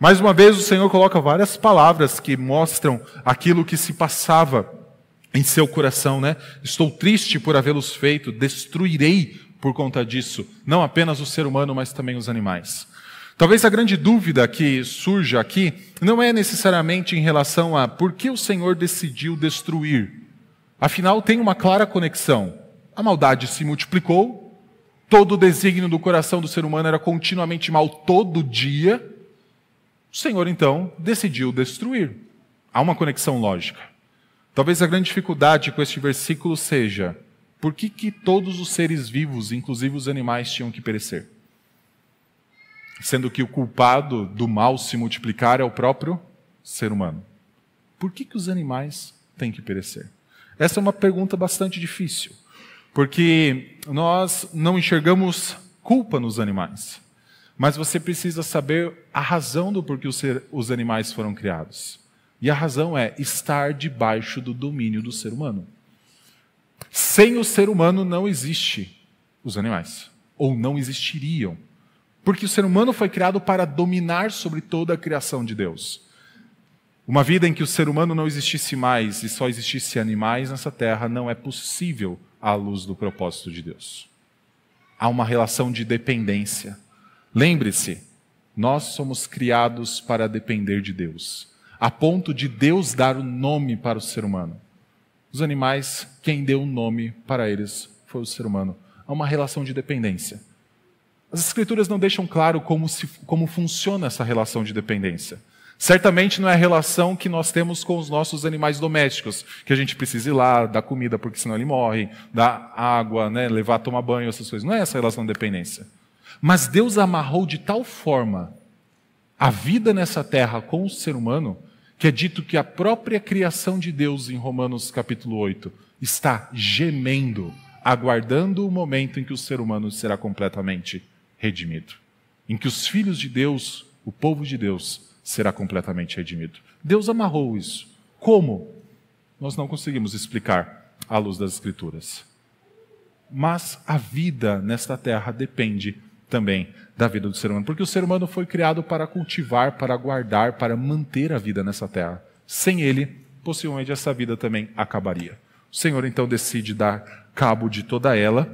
Mais uma vez, o Senhor coloca várias palavras que mostram aquilo que se passava em seu coração, né? Estou triste por havê-los feito, destruirei por conta disso, não apenas o ser humano, mas também os animais. Talvez a grande dúvida que surja aqui não é necessariamente em relação a por que o Senhor decidiu destruir. Afinal, tem uma clara conexão. A maldade se multiplicou, todo o desígnio do coração do ser humano era continuamente mal todo dia. O Senhor, então, decidiu destruir. Há uma conexão lógica. Talvez a grande dificuldade com este versículo seja por que todos os seres vivos, inclusive os animais, tinham que perecer? Sendo que o culpado do mal se multiplicar é o próprio ser humano. Por que os animais têm que perecer? Essa é uma pergunta bastante difícil, porque nós não enxergamos culpa nos animais, mas você precisa saber a razão do porquê os animais foram criados. E a razão é estar debaixo do domínio do ser humano. Sem o ser humano não existe os animais, ou não existiriam. Porque o ser humano foi criado para dominar sobre toda a criação de Deus. Uma vida em que o ser humano não existisse mais e só existisse animais nessa terra não é possível à luz do propósito de Deus. Há uma relação de dependência. Lembre-se, nós somos criados para depender de Deus, a ponto de Deus dar o nome para o ser humano. Os animais, quem deu o nome para eles foi o ser humano. Há uma relação de dependência. As Escrituras não deixam claro como funciona essa relação de dependência. Certamente não é a relação que nós temos com os nossos animais domésticos, que a gente precisa ir lá, dar comida porque senão ele morre, dar água, né, levar a tomar banho, essas coisas. Não é essa a relação de dependência. Mas Deus amarrou de tal forma a vida nessa terra com o ser humano, que é dito que a própria criação de Deus, em Romanos capítulo 8, está gemendo, aguardando o momento em que o ser humano será completamente redimido. Em que os filhos de Deus, o povo de Deus, será completamente redimido. Deus amarrou isso. Como? Nós não conseguimos explicar à luz das Escrituras. Mas a vida nesta terra depende também da vida do ser humano. Porque o ser humano foi criado para cultivar, para guardar, para manter a vida nessa terra. Sem ele, possivelmente essa vida também acabaria. O Senhor então decide dar cabo de toda ela